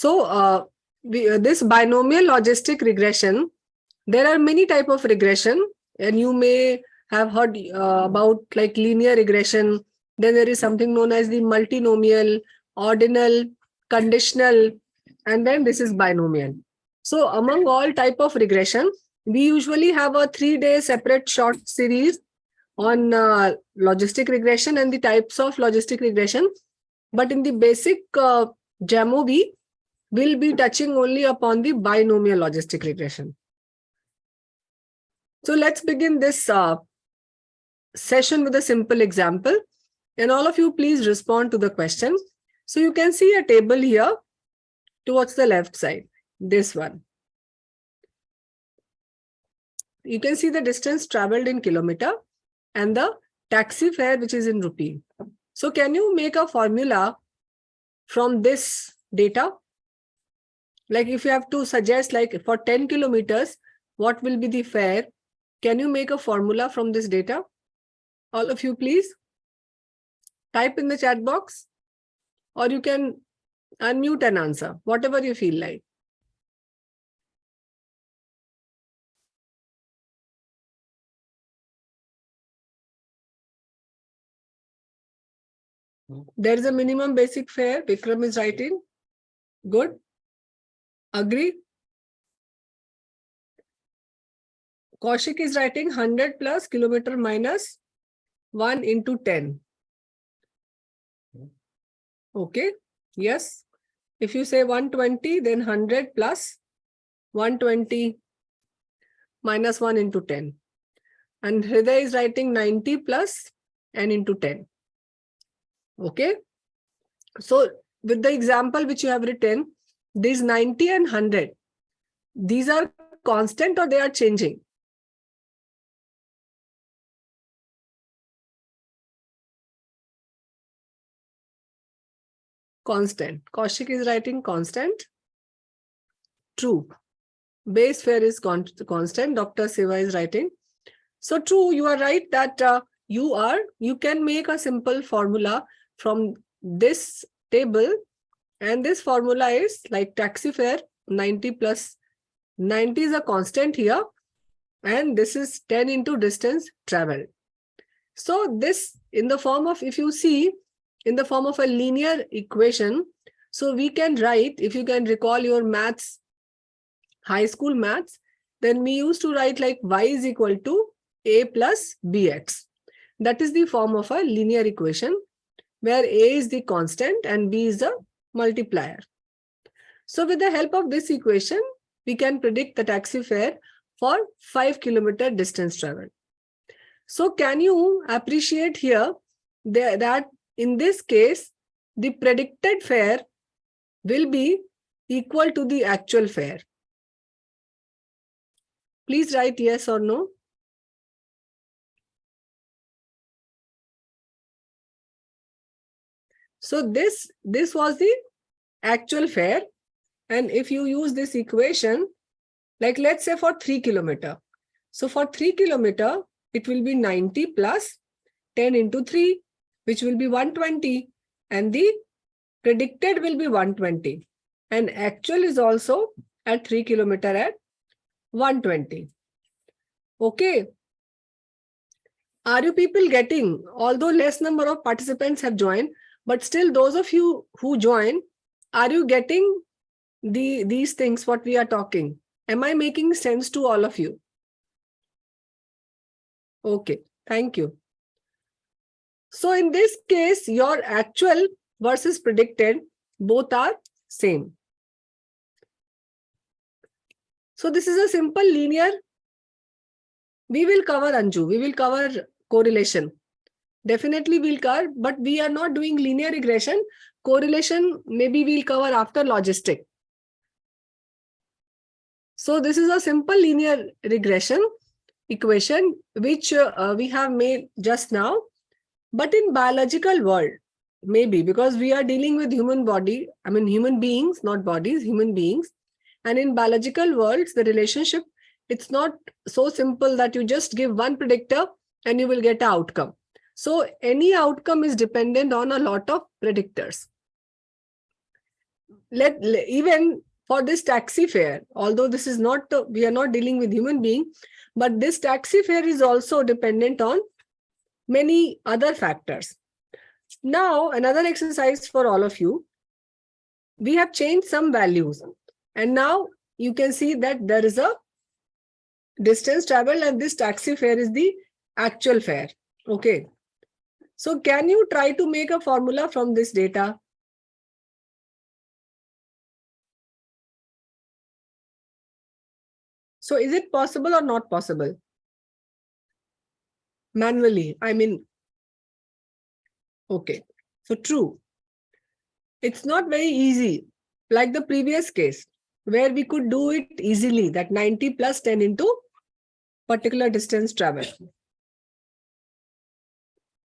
So this binomial logistic regression, there are many type of regression, and you may have heard about like linear regression. Then there is something known as the multinomial, ordinal, conditional, and then this is binomial. So among all type of regression, we usually have a 3-day separate short series on logistic regression and the types of logistic regression. But in the basic demo, we will be touching only upon the binomial logistic regression. So let's begin this session with a simple example. And all of you please respond to the question. So you can see a table here towards the left side, this one. You can see the distance traveled in kilometer and the taxi fare which is in rupee. So can you make a formula from this data? Like if you have to suggest like for 10 kilometers, what will be the fare? Can you make a formula from this data? All of you please type in the chat box, or you can unmute and answer, whatever you feel like. There is a minimum basic fare. Vikram is writing. Good. Agree. Kaushik is writing 100 plus kilometer minus 1 into 10. Okay. Yes. If you say 120, then 100 plus 120 minus 1 into 10. And Hriday is writing 90 plus n into 10. Okay. So with the example which you have written, these 90 and 100, these are constant or they are changing? Constant. Kaushik is writing constant. True. Base fare is constant. Dr. Siva is writing. So true, you are right that you can make a simple formula from this table, and this formula is like taxi fare 90 plus 90 is a constant here, and this is 10 into distance traveled. So this in the form of, if you see, in the form of a linear equation, so we can write, if you can recall your maths, high school maths, then we used to write like y is equal to a plus bx. That is the form of a linear equation where a is the constant and b is the multiplier. So with the help of this equation, we can predict the taxi fare for 5 kilometer distance traveled. So can you appreciate here that in this case, the predicted fare will be equal to the actual fare? Please write yes or no. So this was the actual fare. And if you use this equation, like let's say for 3 kilometer. So for 3 kilometer, it will be 90 plus 10 into 3, which will be 120. And the predicted will be 120. And actual is also at 3 kilometer at 120. Okay. Are you people getting, although less number of participants have joined, but still those of you who join, are you getting these things what we are talking? Am I making sense to all of you? Okay, thank you. So in this case, your actual versus predicted, both are same. So this is a simple linear. We will cover, Anju, we will cover correlation. Definitely we'll cover, but we are not doing linear regression. Correlation, maybe we'll cover after logistic. So this is a simple linear regression equation, which we have made just now. But in biological world, maybe because we are dealing with human body, I mean human beings, not bodies, human beings. And in biological worlds, the relationship, it's not so simple that you just give one predictor and you will get an outcome. So any outcome is dependent on a lot of predictors. even for this taxi fare, although this is not, we are not dealing with human being, but this taxi fare is also dependent on many other factors. Now, another exercise for all of you. We have changed some values, and now you can see that there is a distance traveled, and this taxi fare is the actual fare. Okay. So can you try to make a formula from this data? So is it possible or not possible? Manually, I mean, okay. So true. It's not very easy, like the previous case, where we could do it easily, that 90 plus 10 into particular distance travel.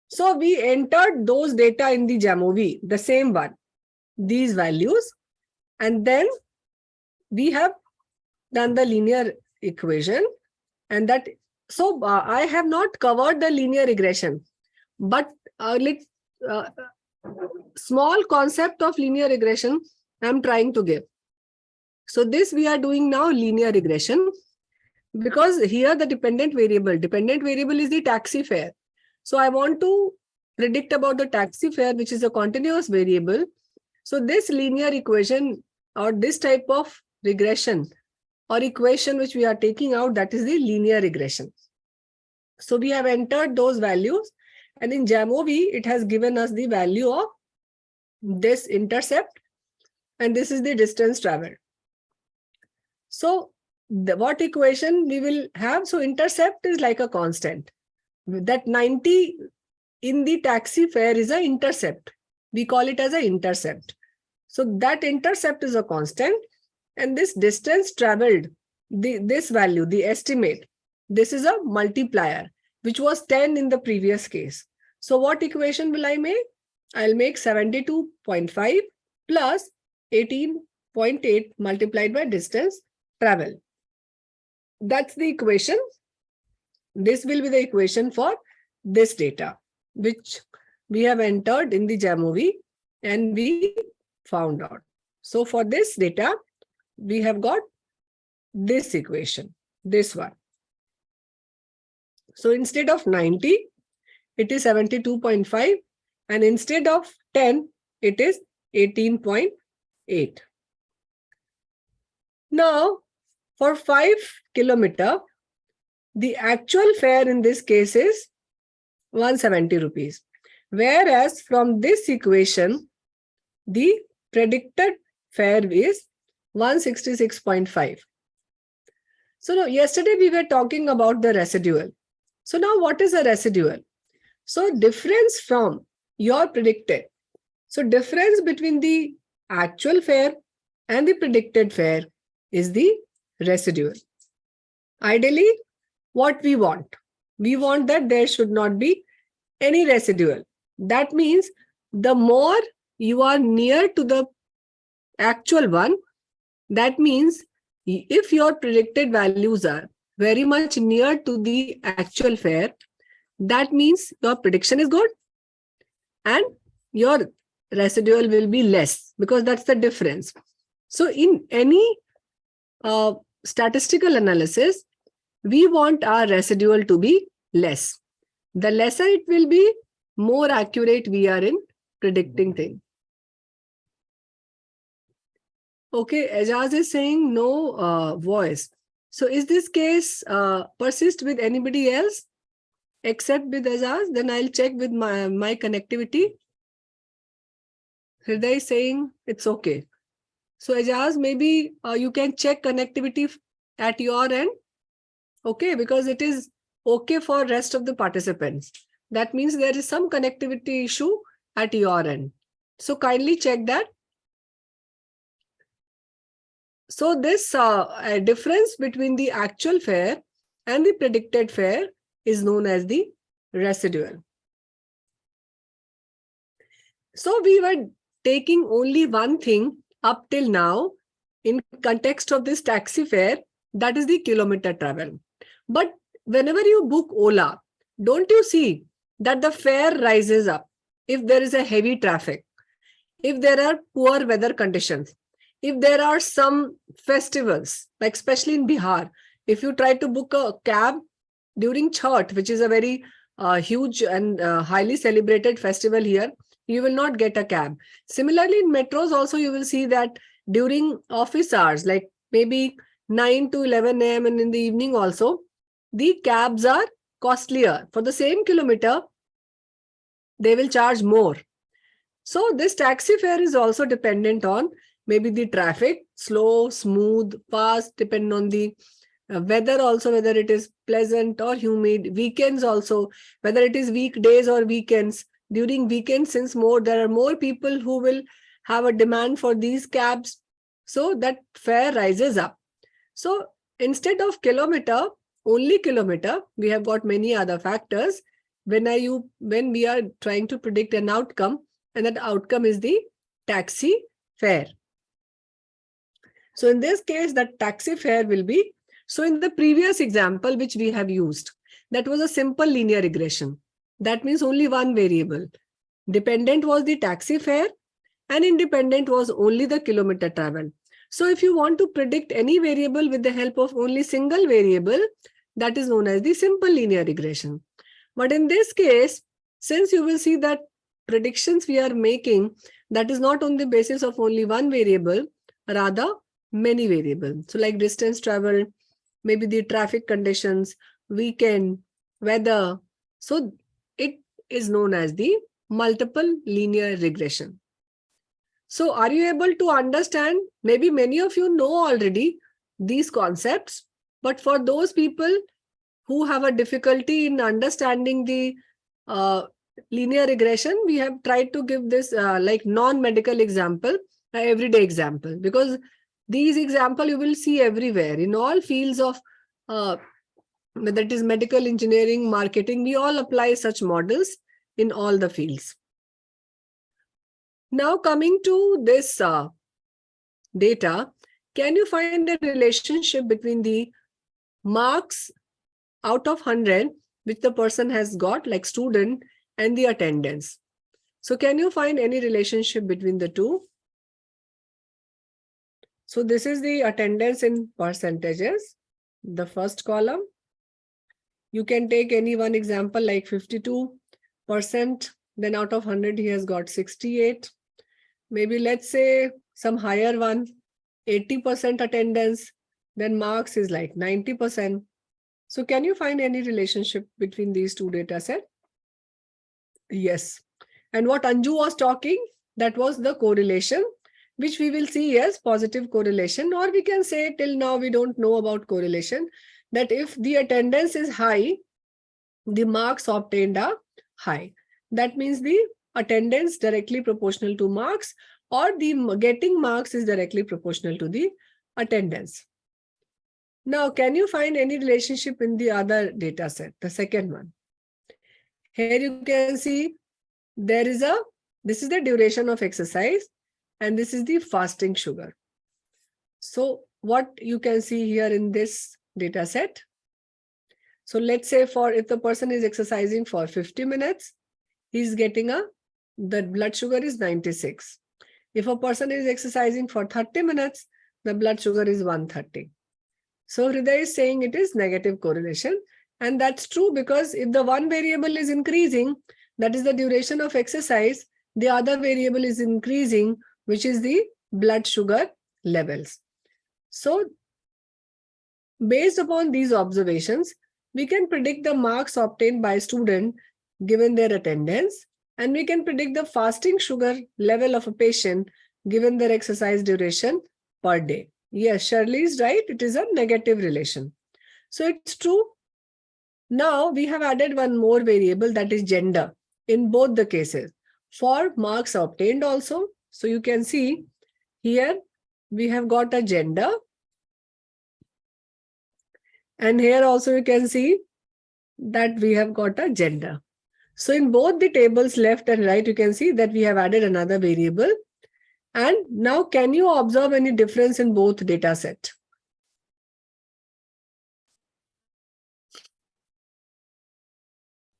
So we entered those data in the Jamovi, the same one, these values, and then we have done the linear equation, and that, so I have not covered the linear regression, but small concept of linear regression I'm trying to give. So this we are doing now linear regression, because here the dependent variable is the taxi fare. So I want to predict about the taxi fare, which is a continuous variable. So this linear equation or this type of regression or equation which we are taking out, that is the linear regression. So we have entered those values, and in Jamovi, it has given us the value of this intercept, and this is the distance traveled. So what equation we will have? So intercept is like a constant. That 90 in the taxi fare is an intercept. We call it as an intercept. So that intercept is a constant, and this distance traveled, this value, the estimate, this is a multiplier, which was 10 in the previous case. So what equation will I make? I'll make 72.5 plus 18.8 multiplied by distance travel. That's the equation. This will be the equation for this data, which we have entered in the Jamovi and we found out. So for this data, we have got this equation, this one. So instead of 90, it is 72.5, and instead of 10, it is 18.8. Now, for 5 kilometer, the actual fare in this case is 170 rupees. Whereas from this equation, the predicted fare is 166.5. So now, yesterday we were talking about the residual. So now what is a residual? So difference from your predicted. So difference between the actual fare and the predicted fare is the residual. Ideally, what we want? We want that there should not be any residual. That means the more you are near to the actual one, that means if your predicted values are very much near to the actual fare, that means your prediction is good and your residual will be less, because that's the difference. So in any statistical analysis, we want our residual to be less. The lesser it will be, more accurate we are in predicting things. Okay, Ajaz is saying no voice. So is this case persist with anybody else except with Ajaz? Then I'll check with my connectivity. Hriday is saying it's okay. So Ajaz, maybe you can check connectivity at your end. Okay, because it is okay for rest of the participants. That means there is some connectivity issue at your end. So kindly check that. So this difference between the actual fare and the predicted fare is known as the residual. So we were taking only one thing up till now in context of this taxi fare, that is the kilometer travel. But whenever you book Ola, don't you see that the fare rises up if there is a heavy traffic? if there are poor weather conditions, if there are some festivals, like especially in Bihar, if you try to book a cab during Chhath, which is a very huge and highly celebrated festival here, you will not get a cab. Similarly, in metros also, you will see that during office hours, like maybe 9 to 11 a.m. and in the evening also, the cabs are costlier. For the same kilometer, they will charge more. So this taxi fare is also dependent on maybe the traffic, slow, smooth, fast, depend on the weather also, whether it is pleasant or humid, weekends also, whether it is weekdays or weekends. During weekends, since there are more people who will have a demand for these cabs, so that fare rises up. So instead of only kilometer, we have got many other factors when we are trying to predict an outcome, and that outcome is the taxi fare. So in this case, that taxi fare will be, so in the previous example which we have used, that was a simple linear regression. That means only one variable. Dependent was the taxi fare and independent was only the kilometer travel. So if you want to predict any variable with the help of only single variable, that is known as the simple linear regression. But in this case, since you will see that predictions we are making, that is not on the basis of only one variable, rather many variables. So like distance traveled, maybe the traffic conditions, weekend, weather. So it is known as the multiple linear regression. So are you able to understand? Maybe many of you know already these concepts, but for those people who have a difficulty in understanding the linear regression, we have tried to give this like non-medical example, everyday example, because these examples you will see everywhere in all fields of whether it is medical, engineering, marketing, we all apply such models in all the fields. Now coming to this data, can you find a relationship between the marks out of 100 which the person has got, like student, and the attendance? So can you find any relationship between the two? So this is the attendance in percentages, the first column. You can take any one example like 52%, then out of 100 he has got 68. Maybe let's say some higher one, 80% attendance, then marks is like 90%. So can you find any relationship between these two data sets? Yes. And what Anju was talking, that was the correlation, which we will see as positive correlation, or we can say till now we don't know about correlation, that if the attendance is high, the marks obtained are high. That means the attendance directly proportional to marks, or the getting marks is directly proportional to the attendance. Now, can you find any relationship in the other data set, the second one? Here you can see this is the duration of exercise, and this is the fasting sugar. So what you can see here in this data set, so let's say if the person is exercising for 50 minutes, he's getting the blood sugar is 96. If a person is exercising for 30 minutes, the blood sugar is 130. So Hriday is saying it is negative correlation. And that's true, because if the one variable is increasing, that is the duration of exercise, the other variable is increasing, which is the blood sugar levels. So based upon these observations, we can predict the marks obtained by student given their attendance, and we can predict the fasting sugar level of a patient given their exercise duration per day. Yes, Shirley is right. It is a negative relation. So it's true. Now we have added one more variable, that is gender, in both the cases for marks obtained also. So you can see here we have got a gender, and here also you can see that we have got a gender. So in both the tables left and right, you can see that we have added another variable. And now can you observe any difference in both data set?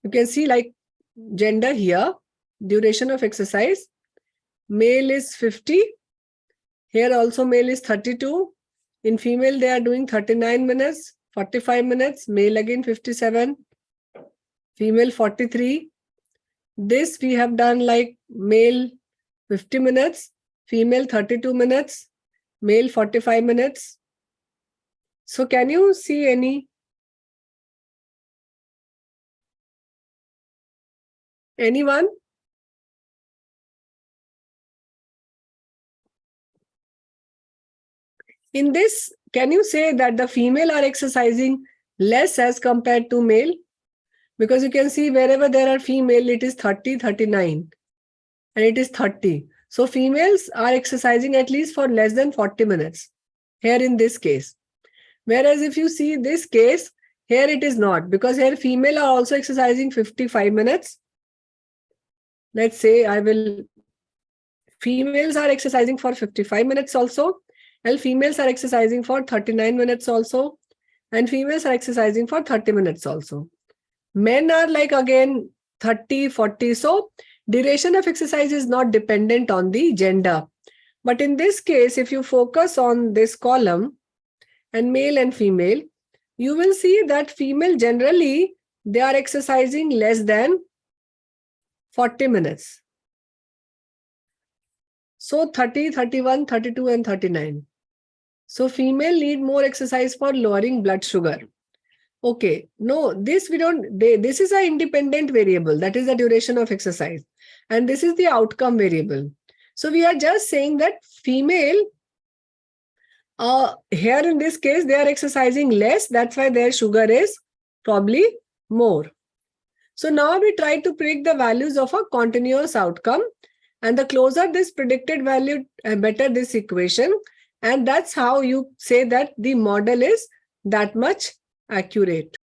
You can see like gender here, duration of exercise, male is 50. Here also male is 32. In female, they are doing 39 minutes, 45 minutes, male again 57, female 43. This we have done like male 50 minutes, female 32 minutes, male 45 minutes. So can you see anyone? In this, can you say that the female are exercising less as compared to male? Because you can see wherever there are female, it is 30, 39, and it is 30. So females are exercising at least for less than 40 minutes here in this case. Whereas if you see this case, here it is not, because here female are also exercising 55 minutes. Let's say females are exercising for 55 minutes also, and females are exercising for 39 minutes also, and females are exercising for 30 minutes also. Men are like again 30, 40. So duration of exercise is not dependent on the gender. But in this case, if you focus on this column and male and female, you will see that female generally, they are exercising less than 40 minutes. So 30, 31, 32, and 39. So female need more exercise for lowering blood sugar. Okay, no, this we don't, this is an independent variable. That is the duration of exercise. And this is the outcome variable. So we are just saying that female, here in this case, they are exercising less. That's why their sugar is probably more. So now we try to predict the values of a continuous outcome. And the closer this predicted value, better this equation. And that's how you say that the model is that much accurate.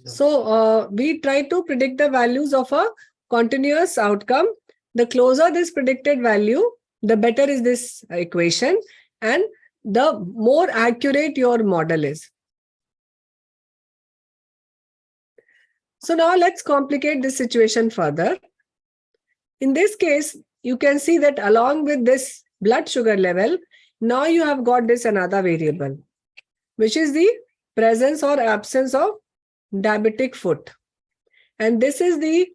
So we try to predict the values of a continuous outcome. The closer this predicted value, the better is this equation, and the more accurate your model is. So now let's complicate this situation further. In this case, you can see that along with this blood sugar level, now you have got this another variable, which is the presence or absence of diabetic foot. And this is the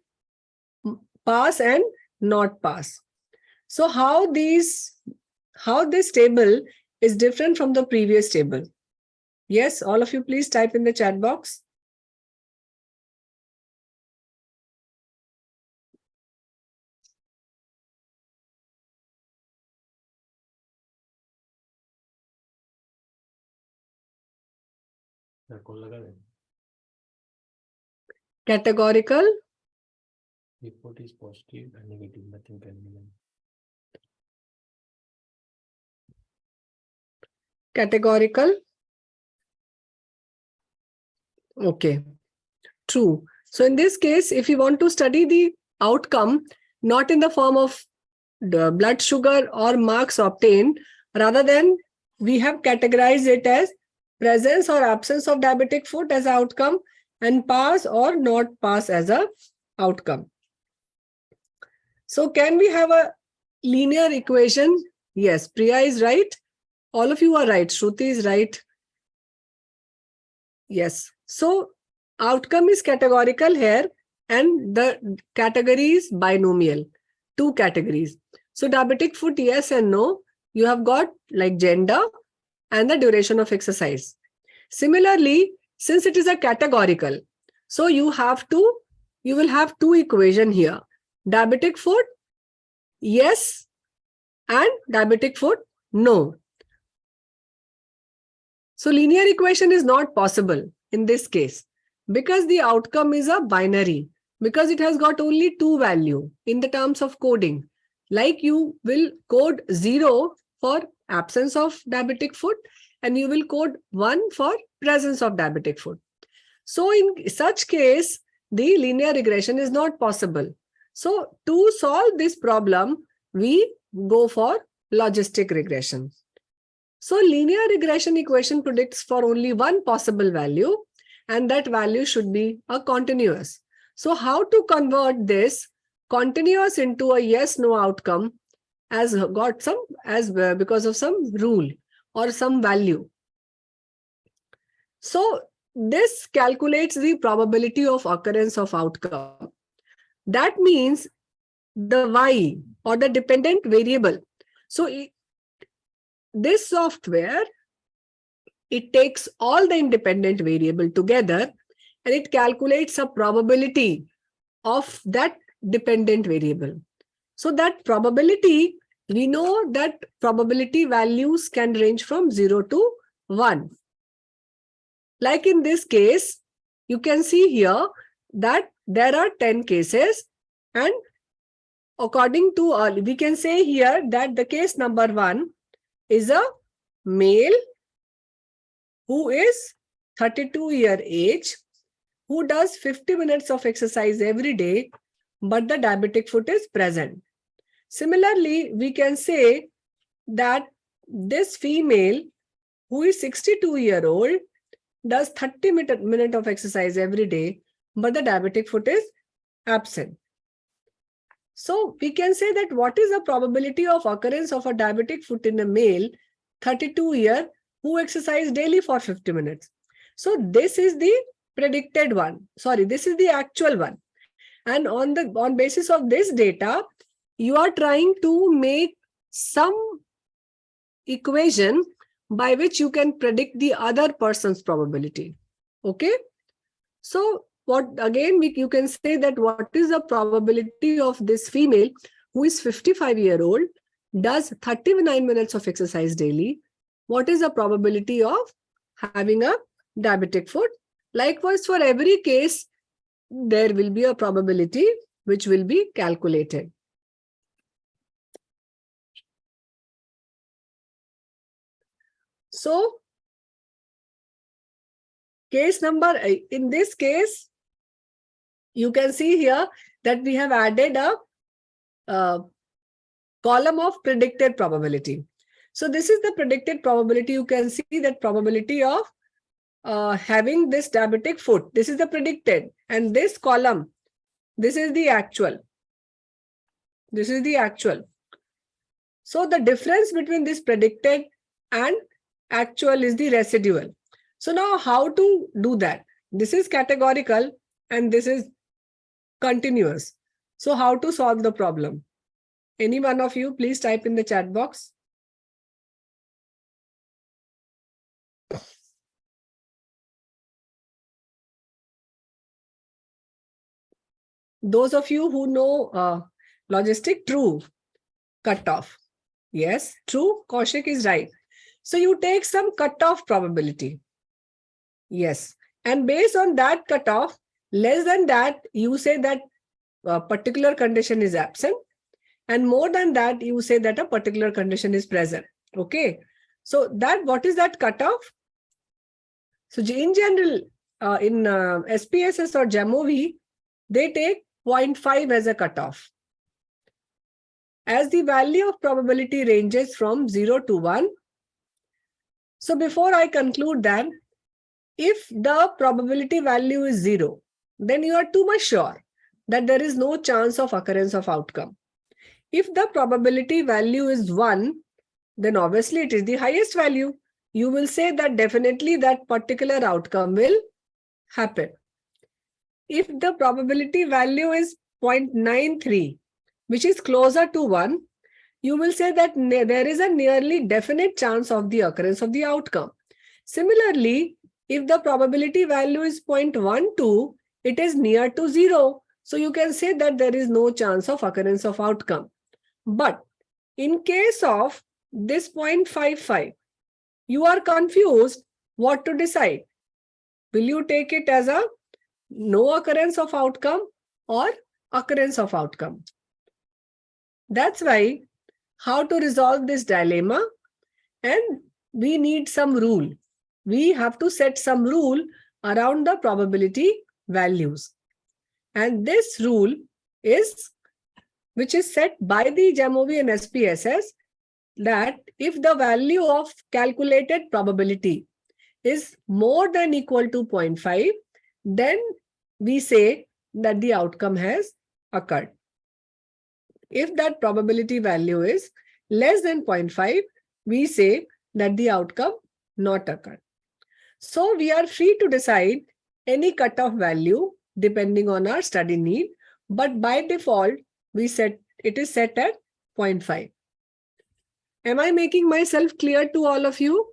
pass and not pass. So how this table is different from the previous table? Yes, all of you please type in the chat box. Categorical. Report is positive and negative, nothing can be done. Categorical. Okay, true. So in this case, if you want to study the outcome, not in the form of the blood sugar or marks obtained, rather than we have categorized it as presence or absence of diabetic foot as outcome and pass or not pass as a outcome. So can we have a linear equation? Yes, Priya is right. All of you are right. Shruti is right. Yes. So outcome is categorical here, and the category is binomial. Two categories. So diabetic foot, yes and no. You have got like gender and the duration of exercise. Similarly, since it is a categorical, so you will have two equations here. Diabetic foot, yes, and diabetic foot, no. So linear equation is not possible in this case because the outcome is a binary, because it has got only two values in the terms of coding. Like you will code 0 for absence of diabetic foot and you will code 1 for presence of diabetic foot. So in such case, the linear regression is not possible. So to solve this problem, we go for logistic regression. So linear regression equation predicts for only one possible value, and that value should be a continuous. So how to convert this continuous into a yes/no outcome as got some because of some rule or some value. So this calculates the probability of occurrence of outcome. That means the y or the dependent variable. So this software, it takes all the independent variable together and it calculates a probability of that dependent variable. So that probability, we know that probability values can range from 0 to 1. Like in this case, you can see here that there are 10 cases, and according to we can say here that the case number 1 is a male who is 32-year age, who does 50 minutes of exercise every day, but the diabetic foot is present. Similarly, we can say that this female who is 62-year-old does 30 minutes of exercise every day, but the diabetic foot is absent. So we can say that what is the probability of occurrence of a diabetic foot in a male 32-year who exercise daily for 50 minutes. So this is the predicted one. Sorry, this is the actual one. And on basis of this data, you are trying to make some equation by which you can predict the other person's probability. Okay. So what again, you can say that what is the probability of this female who is 55-year-old, does 39 minutes of exercise daily? What is the probability of having a diabetic foot? Likewise, for every case, there will be a probability which will be calculated. So, case number, in this case, you can see here that we have added a column of predicted probability. So this is the predicted probability. You can see that probability of having this diabetic foot. This is the predicted, and this column, this is the actual. This is the actual. So the difference between this predicted and actual is the residual. So now how to do that? This is categorical and this is continuous. So how to solve the problem? Any one of you, please type in the chat box. Those of you who know logistic, true, cutoff. Yes, true, Kaushik is right. So you take some cutoff probability. Yes. And based on that cutoff, less than that, you say that a particular condition is absent. And more than that, you say that a particular condition is present. Okay. So that, what is that cutoff? So in general, in SPSS or GEMOV, they take 0.5 as a cutoff. As the value of probability ranges from 0 to 1. So before I conclude that, if the probability value is 0, then you are too much sure that there is no chance of occurrence of outcome. If the probability value is 1, then obviously it is the highest value. You will say that definitely that particular outcome will happen. If the probability value is 0.93, which is closer to 1, you will say that there is a nearly definite chance of the occurrence of the outcome. Similarly, if the probability value is 0.12, it is near to 0. So you can say that there is no chance of occurrence of outcome. But in case of this 0.55, you are confused what to decide. Will you take it as a no occurrence of outcome or occurrence of outcome? That's why how to resolve this dilemma, and we need some rule. We have to set some rule around the probability values. And this rule is, which is set by the Jamovi and SPSS, that if the value of calculated probability is more than equal to 0.5, then we say that the outcome has occurred. If that probability value is less than 0.5, we say that the outcome not occurred. So we are free to decide any cutoff value depending on our study need, but by default, it is set at 0.5. Am I making myself clear to all of you?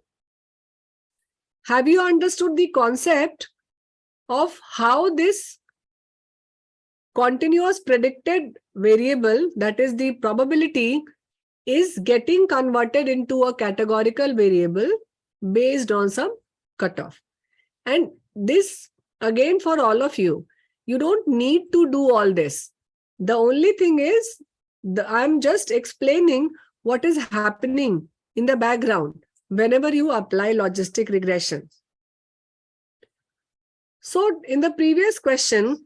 Have you understood the concept of how this continuous predicted variable, that is the probability, is getting converted into a categorical variable based on some cutoff? And this, again, for all of you, you don't need to do all this. The only thing is, I'm just explaining what is happening in the background whenever you apply logistic regression. So in the previous question,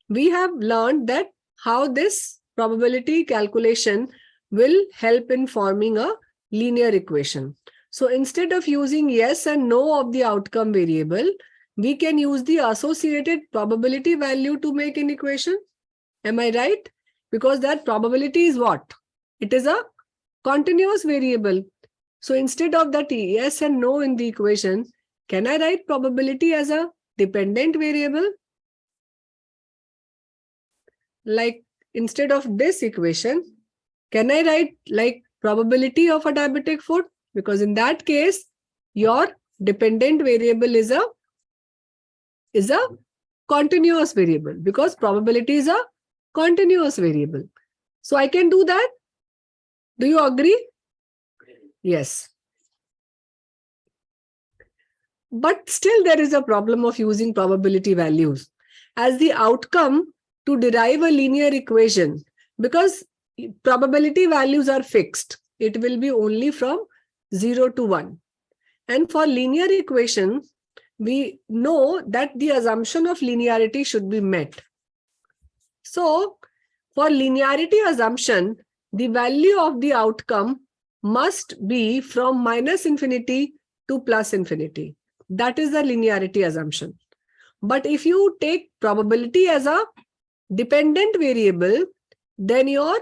we have learned that how this probability calculation will help in forming a linear equation. So instead of using yes and no of the outcome variable, we can use the associated probability value to make an equation. Am I right? Because that probability is what? It is a continuous variable. So instead of that yes and no in the equation, can I write probability as a dependent variable? Like instead of this equation, can I write like probability of a diabetic foot? Because in that case, your dependent variable is a continuous variable, because probability is a continuous variable. So I can do that. Do you agree? Yes. But still there is a problem of using probability values as the outcome to derive a linear equation, because probability values are fixed. It will be only from 0 to 1. And for linear equation, we know that the assumption of linearity should be met. So for linearity assumption, the value of the outcome must be from minus infinity to plus infinity. That is the linearity assumption. But if you take probability as a dependent variable, then your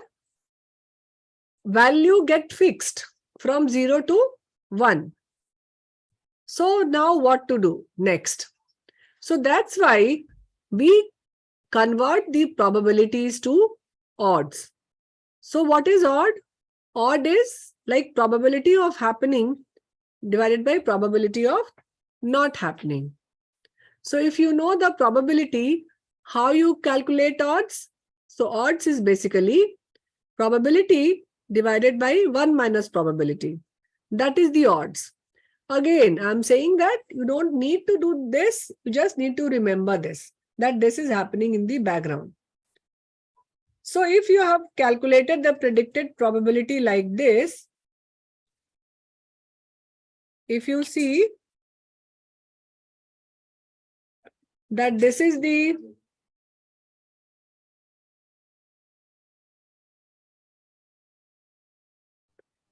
value gets fixed from 0 to 1. So now what to do next? So that's why we convert the probabilities to odds. So what is odd? Odd is like probability of happening divided by probability of not happening. So if you know the probability, how you calculate odds? So odds is basically probability divided by 1 minus probability. That is the odds. Again, I'm saying that you don't need to do this. You just need to remember this, that this is happening in the background. So if you have calculated the predicted probability like this, if you see that this is the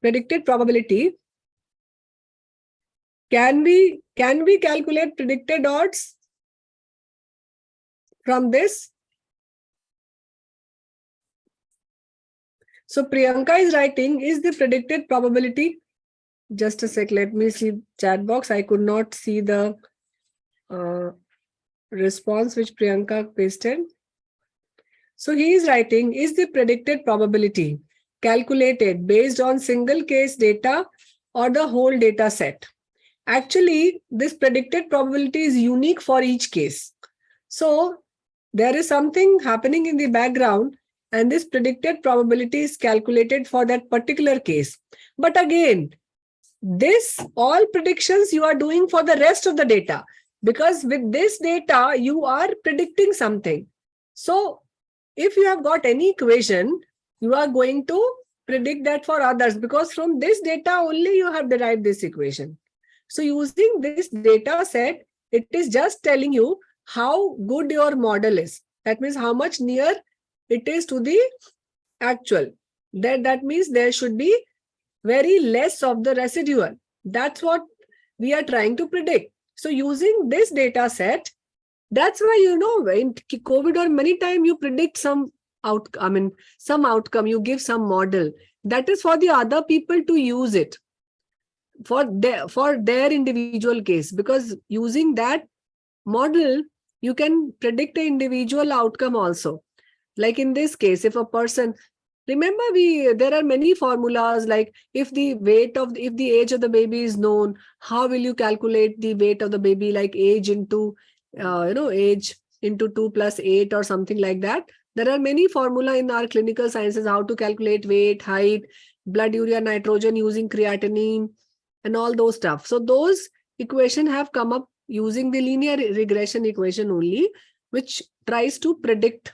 predicted probability, can we calculate predicted odds from this? So Priyanka is writing, is the predicted probability? Just a sec, let me see chat box. I could not see the response which Priyanka pasted. So he is writing, is the predicted probability calculated based on single case data or the whole data set? Actually, this predicted probability is unique for each case. So there is something happening in the background, and this predicted probability is calculated for that particular case. But again, this all predictions you are doing for the rest of the data, because with this data, you are predicting something. So if you have got any equation, you are going to predict that for others, because from this data only you have derived this equation. So using this data set, It is just telling you how good your model is. That means how much near it is to the actual. That means there should be very less of the residual. That's what we are trying to predict. So using this data set, that's why, in COVID or many times you predict some some outcome, you give some model. That is for the other people to use it for their individual case, because using that model, you can predict the individual outcome also. Like in this case, if a person, remember there are many formulas, like if the age of the baby is known, how will you calculate the weight of the baby, like age into age into 2 plus 8 or something like that. There are many formula in our clinical sciences, how to calculate weight, height, blood urea nitrogen using creatinine and all those stuff. So those equation have come up using the linear regression equation only, which tries to predict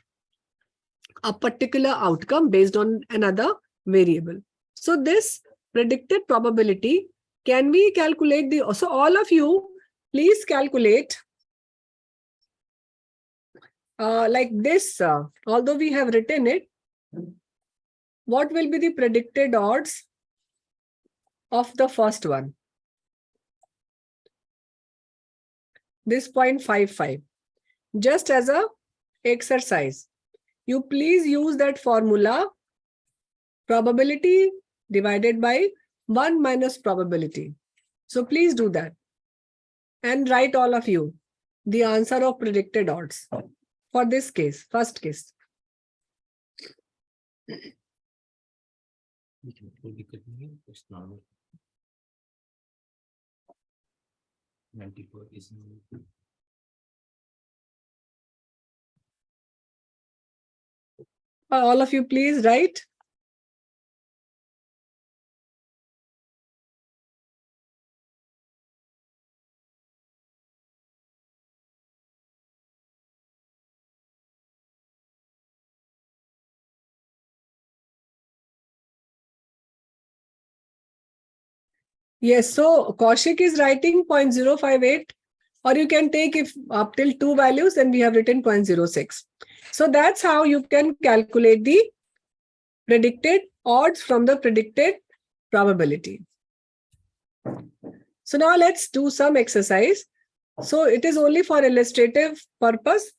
a particular outcome based on another variable. So this predicted probability, can we calculate so all of you, please calculate like this, although we have written it, what will be the predicted odds of the first one? This 0.55, just as a exercise. You please use that formula, probability divided by 1 minus probability. So please do that. And write, all of you, the answer of predicted odds for this case, first case. It's normal. 94 is normal. All of you, please write. Yes, so Kaushik is writing 0.058, or you can take if up till 2 values, and we have written 0.06. So that's how you can calculate the predicted odds from the predicted probability. So now let's do some exercise. So it is only for illustrative purpose.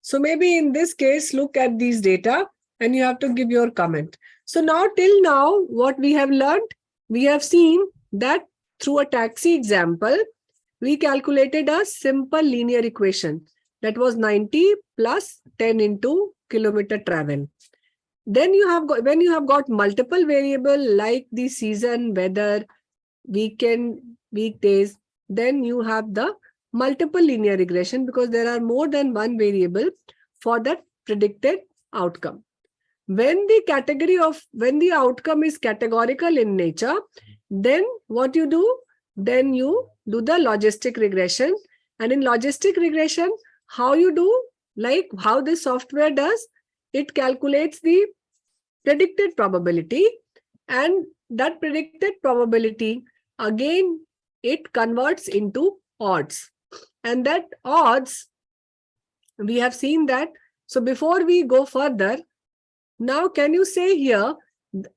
So maybe in this case, look at these data and you have to give your comment. So now till now, what we have learned, we have seen that through a taxi example, we calculated a simple linear equation that was 90 plus 10 into kilometer travel. Then you have got, when you have got multiple variable like the season, weather, weekend, weekdays, then you have the multiple linear regression, because there are more than one variable for that predicted outcome. When the outcome is categorical in nature, then what you do? Then you do the logistic regression. And in logistic regression, how you do? Like how this software does, it calculates the predicted probability, and that predicted probability, again, it converts into odds. And that odds, we have seen that. So before we go further, now can you say here,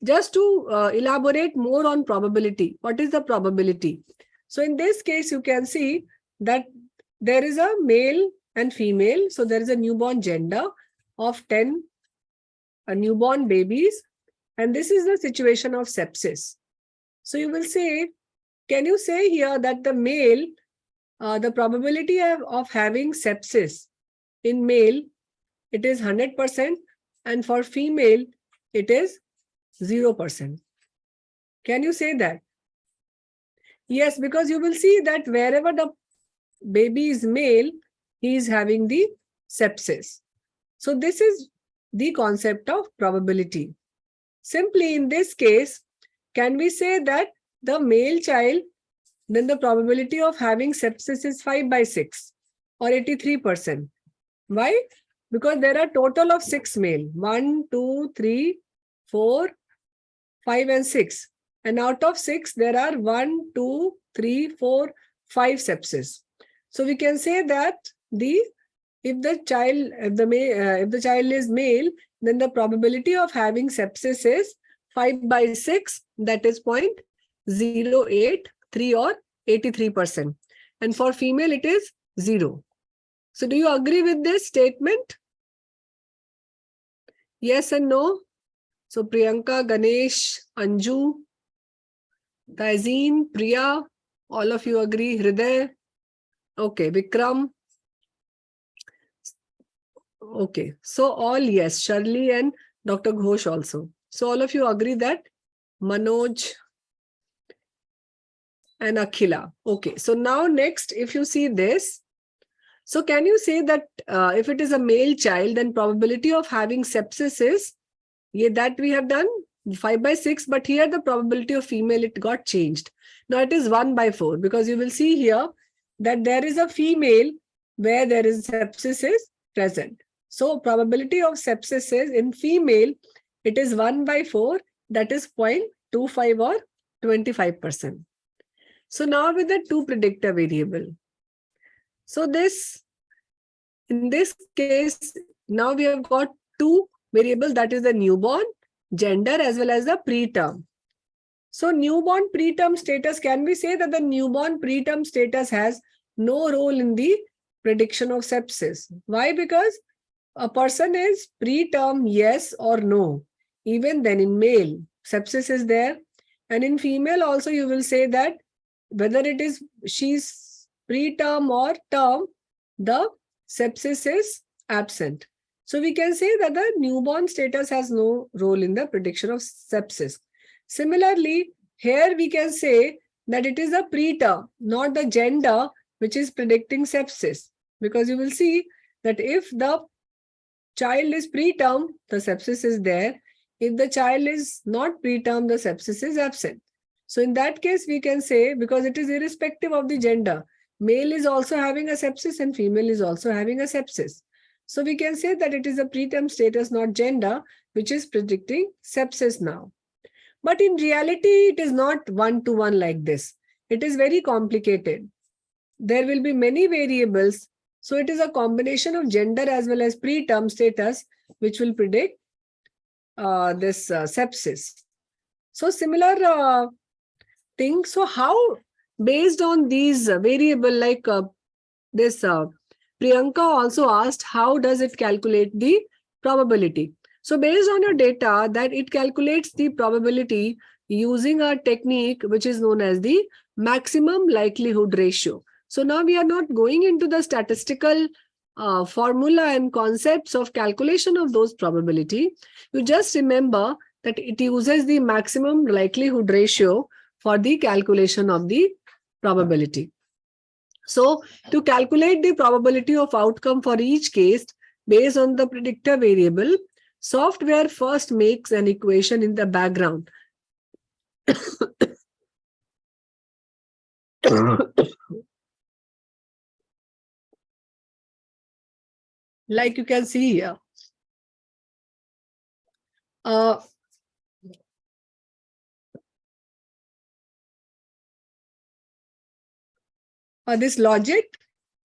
just to elaborate more on probability, what is the probability? So in this case, you can see that there is a male and female. So there is a newborn gender of 10 newborn babies. And this is the situation of sepsis. So you will say, can you say here that the male, the probability of having sepsis in male, it is 100%, and for female, it is 0%. Can you say that? Yes, because you will see that wherever the baby is male, he is having the sepsis. So this is the concept of probability. Simply in this case, can we say that the male child, then the probability of having sepsis is 5/6 or 83%. Why? Because there are total of 6 male, 1, 2, 3, 4, 5 and 6. And out of 6, there are 1, 2, 3, 4, 5 sepsis. So we can say that if the child is male, then the probability of having sepsis is 5 by 6, that is 0.083 or 83%. And for female, it is 0. So do you agree with this statement? Yes and no? So Priyanka, Ganesh, Anju, Taizeen, Priya, all of you agree. Hriday. Okay, Vikram. Okay, so all yes, Shirley and Dr. Ghosh also. So all of you agree that Manoj and Akhila. Okay, so now next, if you see this, so can you say that if it is a male child, then probability of having sepsis is, that we have done 5 by 6, but here the probability of female, it got changed. Now it is 1 by 4, because you will see here that there is a female where there is sepsis is present. So probability of sepsis is in female, it is 1 by 4, that is 0.25 or 25%. So now with the 2 predictor variable. So in this case, now we have got 2 variables, that is the newborn, gender, as well as the preterm. So newborn preterm status, can we say that the newborn preterm status has no role in the prediction of sepsis? Why? Because a person is preterm, yes or no. Even then in male, sepsis is there. And in female also, you will say that whether it is she's preterm or term, the sepsis is absent. So we can say that the newborn status has no role in the prediction of sepsis. Similarly, here we can say that it is a preterm, not the gender, which is predicting sepsis. Because you will see that if the child is preterm, the sepsis is there. If the child is not preterm, the sepsis is absent. So in that case, we can say, because it is irrespective of the gender, male is also having a sepsis and female is also having a sepsis. So we can say that it is a preterm status, not gender, which is predicting sepsis now. But in reality, it is not one-to-one like this. It is very complicated. There will be many variables. So it is a combination of gender as well as preterm status, which will predict this sepsis. So similar thing. So how, based on these variable like this, Priyanka also asked, how does it calculate the probability? So based on your data, that it calculates the probability using a technique which is known as the maximum likelihood ratio. So now we are not going into the statistical formula and concepts of calculation of those probability. You just remember that it uses the maximum likelihood ratio for the calculation of the probability. So to calculate the probability of outcome for each case based on the predictor variable, software first makes an equation in the background. Like you can see here. This logic,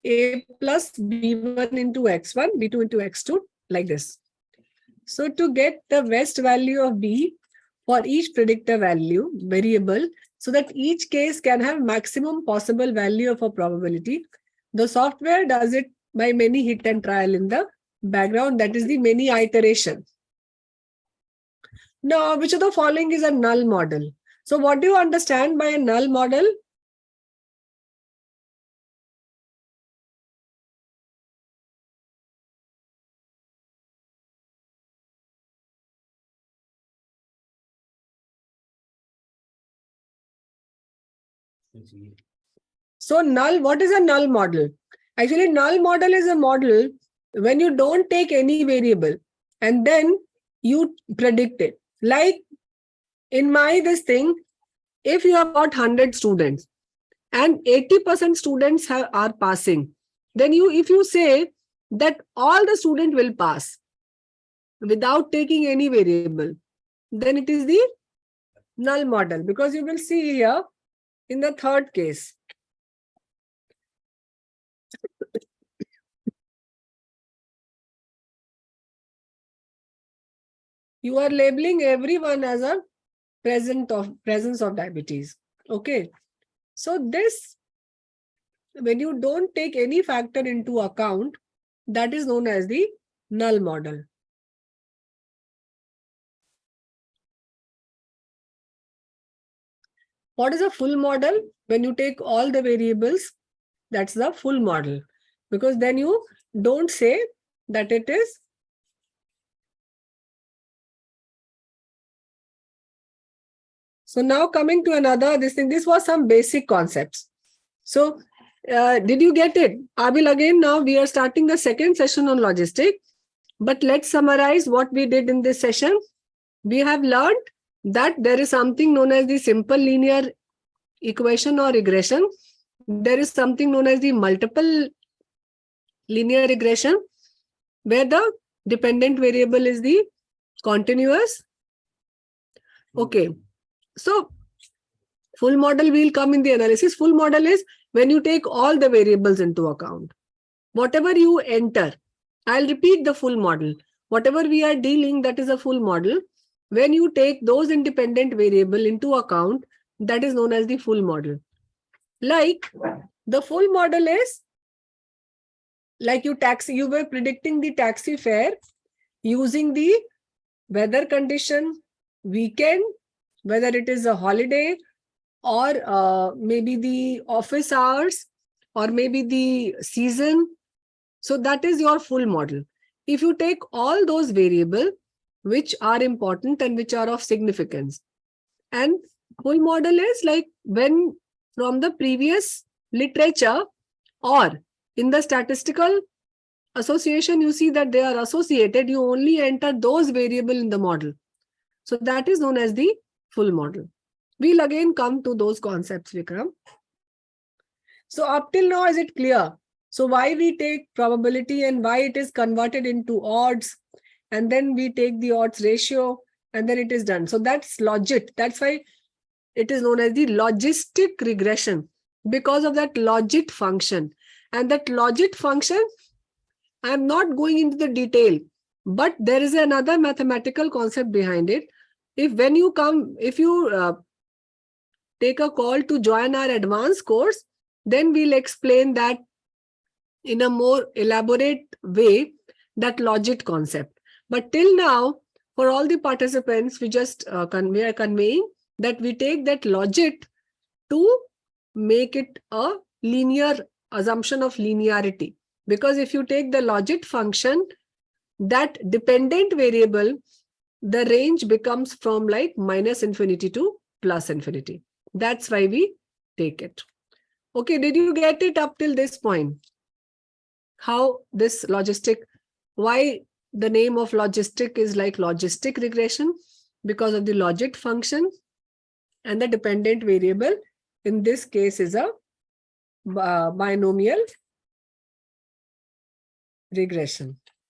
A plus B1 into X1, B2 into X2, like this. So to get the best value of B for each predictor value variable, so that each case can have maximum possible value of a probability, the software does it by many hit and trial in the background. That is the many iteration. Now, which of the following is a null model? So what do you understand by a null model? So null, what is a null model? Actually, null model is a model when you don't take any variable and then you predict it. Like in this thing, if you have got 100 students and 80% students are passing, then if you say that all the students will pass without taking any variable, then it is the null model, because you will see here in the third case. You are labeling everyone as a presence of diabetes. Okay. So this, when you don't take any factor into account, that is known as the null model. What is a full model? When you take all the variables, that's the full model. Because then you don't say that it is so now coming to another this thing. This was some basic concepts. So did you get it? I will again, now we are starting the second session on logistic. But let's summarize what we did in this session. We have learned that there is something known as the simple linear equation or regression. There is something known as the multiple linear regression, where the dependent variable is the continuous. Okay. So full model will come in the analysis. Full model is when you take all the variables into account. Whatever you enter, I'll repeat the full model. Whatever we are dealing, that is a full model. When you take those independent variable into account, that is known as the full model. Like the full model is like you were predicting the taxi fare using the weather condition, weekend, whether it is a holiday, or maybe the office hours, or maybe the season. So that is your full model. If you take all those variables which are important and which are of significance, and full model is like when from the previous literature or in the statistical association, you see that they are associated, you only enter those variables in the model. So that is known as the full model. We'll again come to those concepts, Vikram. So up till now, is it clear? So why we take probability and why it is converted into odds, and then we take the odds ratio, and then it is done. So that's logit. That's why it is known as the logistic regression, because of that logit function. And that logit function, I'm not going into the detail, but there is another mathematical concept behind it. If you take a call to join our advanced course, then we'll explain that in a more elaborate way, that logit concept. But till now, for all the participants, we are conveying that we take that logit to make it a linear assumption of linearity. Because if you take the logit function, that dependent variable, the range becomes from like minus infinity to plus infinity. That's why we take it. Okay, did you get it up till this point? How this logistic, why the name of logistic is like logistic regression? Because of the logit function, and the dependent variable in this case is a binomial regression.